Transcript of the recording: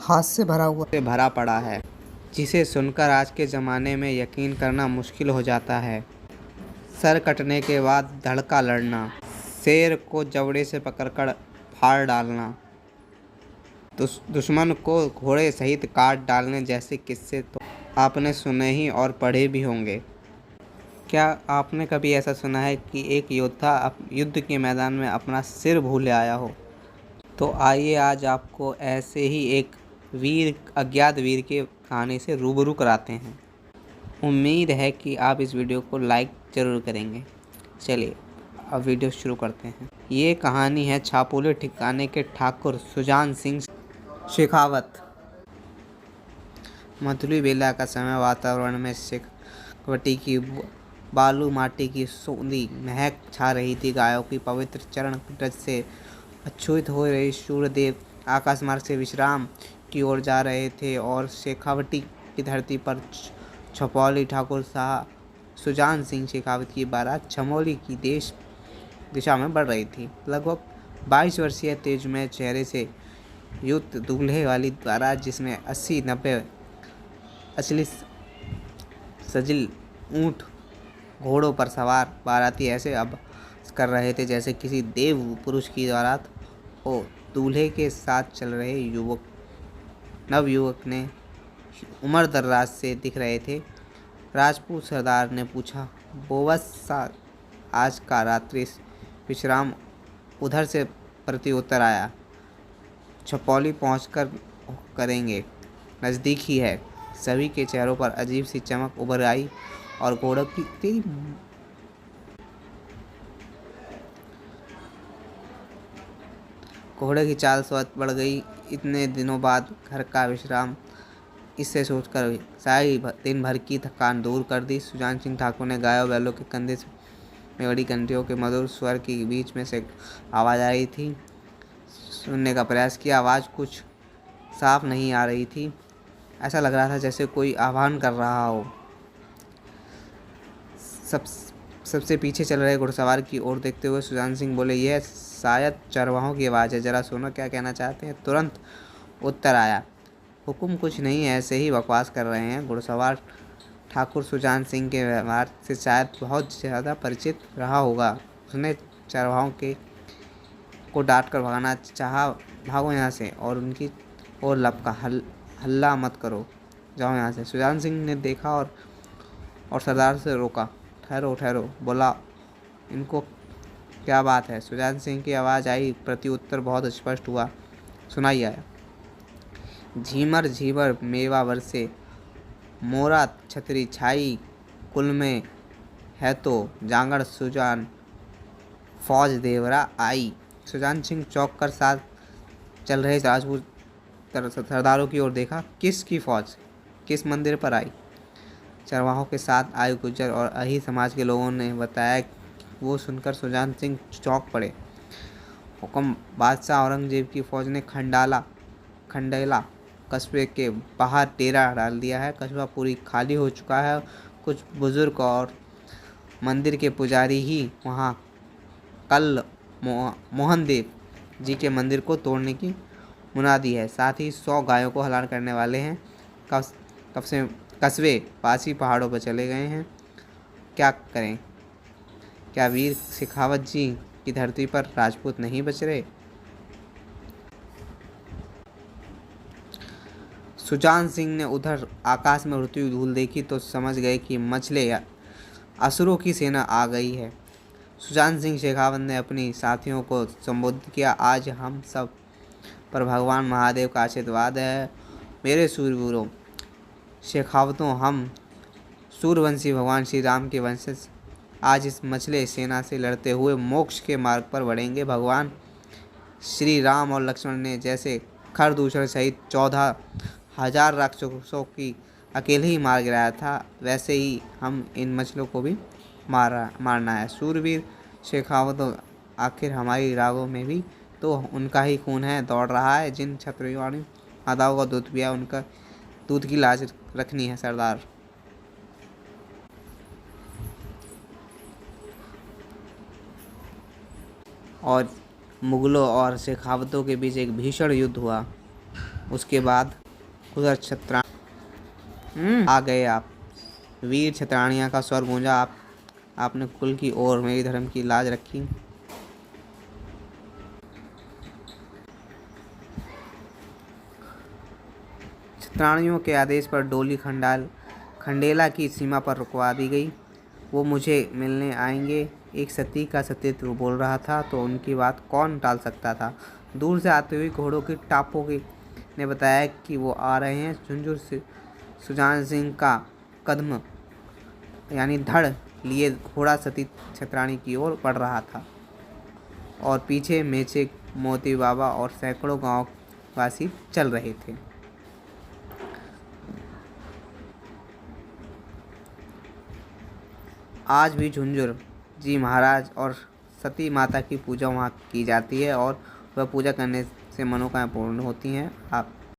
से भरा पड़ा है, जिसे सुनकर आज के ज़माने में यकीन करना मुश्किल हो जाता है। सर कटने के बाद धड़का लड़ना, शेर को जबड़े से पकड़कर फाड़ डालना, दुश्मन को घोड़े सहित काट डालने जैसे किस्से तो आपने सुने ही और पढ़े भी होंगे। क्या आपने कभी ऐसा सुना है कि एक योद्धा युद्ध के मैदान में अपना सिर भूल आया हो? तो आइए आज आपको ऐसे ही एक अज्ञात वीर के कहानी से रूबरू कराते हैं। उम्मीद है कि आप इस वीडियो को लाइक ज़रूर करेंगे। चलिए अब वीडियो शुरू करते हैं। ये कहानी है छापोली ठिकाने के ठाकुर सुजान सिंह शेखावत। मधुली बेला का समय वातावरण में शेखावटी की बालू माटी की सूंधी महक छा रही थी। गायों की पवित्र चरण रज से अछूत हो रहे सूर्यदेव आकाश मार्ग से विश्राम की ओर जा रहे थे और शेखावटी की धरती पर छपौली ठाकुर साहब सुजान सिंह शेखावत की बारात चमोली की दिशा में बढ़ रही थी। लगभग 22 वर्षीय तेजमय चेहरे से युक्त दूल्हे वाली बारात, जिसमें 80-90 असली सजिल ऊंट घोड़ों पर सवार बाराती ऐसे अब कर रहे थे जैसे किसी देव पुरुष की बारात हो। दूल्हे के साथ चल रहे नवयुवक ने उम्र दराज से दिख रहे थे। राजपूत सरदार ने पूछा, बोवस सा आज का रात्रि विश्राम उधर से प्रति उत्तर आया, छपौली पहुंचकर करेंगे, नज़दीक ही है। सभी के चेहरों पर अजीब सी चमक उभर आई और घोड़े की चाल स्वत बढ़ गई। इतने दिनों बाद घर का विश्राम, इससे सोचकर सारी दिन भर की थकान दूर कर दी। सुजान सिंह ठाकुर ने गायों बैलों के कंधे में बड़ी घंटियों के मधुर स्वर के बीच में से आवाज़ आ रही थी सुनने का प्रयास किया। आवाज़ कुछ साफ नहीं आ रही थी। ऐसा लग रहा था जैसे कोई आह्वान कर रहा हो। सबसे पीछे चल रहे घुड़सवार की ओर देखते हुए सुजान सिंह बोले, यह शायद चरवाहों की आवाज़ है, ज़रा सुनो क्या कहना चाहते हैं। तुरंत उत्तर आया, हुक्म कुछ नहीं, ऐसे ही बकवास कर रहे हैं। घुड़सवार ठाकुर सुजान सिंह के व्यवहार से शायद बहुत ज़्यादा परिचित रहा होगा। उसने चरवाहों को डांट कर भगाना चाहा, भागो यहाँ से और उनकी ओर लपका, हल्ला मत करो, जाओ यहाँ से। सुजान सिंह ने देखा और सरदार से रोका, ठहरो ठहरो, बोला, इनको क्या बात है। सुजान सिंह की आवाज़ आई, प्रति उत्तर बहुत स्पष्ट हुआ, सुनाई आया, झीमर झीमर मेवा बरसे, मोरा छतरी छाई, कुल में है तो जांगड़ सुजान, फौज देवरा आई। सुजान सिंह चौंक कर साथ चल रहे राजपूत सरदारों की ओर देखा। किसकी फौज, किस मंदिर पर आई? चरवाहों के साथ आए गुज्जर और अही समाज के लोगों ने बताया। वो सुनकर सुजान सिंह चौंक पड़े। हुक्म, बादशाह औरंगजेब की फौज ने खंडेला कस्बे के बाहर डेरा डाल दिया है। कस्बा पूरी खाली हो चुका है। कुछ बुजुर्ग और मंदिर के पुजारी ही वहाँ कल मोहन देव जी के मंदिर को तोड़ने की मुनादी है। साथ ही 100 गायों को हलाल करने वाले हैं। कस्बे पासी पहाड़ों पर चले गए हैं। क्या करें? क्या वीर शेखावत जी की धरती पर राजपूत नहीं बच रहे? सुजान सिंह ने उधर आकाश में उड़ती हुई धूल देखी तो समझ गए कि मछले असुरों की सेना आ गई है। सुजान सिंह शेखावत ने अपनी साथियों को संबोधित किया, आज हम सब पर भगवान महादेव का आशीर्वाद है। मेरे सूरवीरों शेखावतों, हम सूर्यवंशी भगवान श्री राम के वंशज आज इस मछले सेना से लड़ते हुए मोक्ष के मार्ग पर बढ़ेंगे। भगवान श्री राम और लक्ष्मण ने जैसे खरदूषण सहित 14,000 राक्षसों की अकेले ही मार गिराया था, वैसे ही हम इन मछलों को भी मारना है। सूरवीर शेखावतों, आखिर हमारी रागों में भी तो उनका ही खून है, दौड़ रहा है। जिन क्षत्रियों माताओं का दूध पिया, उनका दूध की लाज रखनी है सरदार। और मुगलों और शेखावतों के बीच एक भीषण युद्ध हुआ। उसके बाद उधर आ गए आप। वीर छतरानिया का स्वर गूंजा। आपने कुल की और मेरी धर्म की लाज रखी। छतरानियों के आदेश पर डोली खंडेला की सीमा पर रुकवा दी गई। वो मुझे मिलने आएंगे, एक सती का सतीत्व बोल रहा था, तो उनकी बात कौन टाल सकता था। दूर से आते हुए घोड़ों की टापों ने बताया कि वो आ रहे हैं। झुंझुर से सुजान सिंह का कदम यानी धड़ लिए घोड़ा सती छतरानी की ओर बढ़ रहा था और पीछे मेचे, मोती बाबा और सैकड़ों गांव वासी चल रहे थे। आज भी झुंझुर जी महाराज और सती माता की पूजा वहाँ की जाती है और वह पूजा करने से मनोकामनाएं पूर्ण होती हैं। आप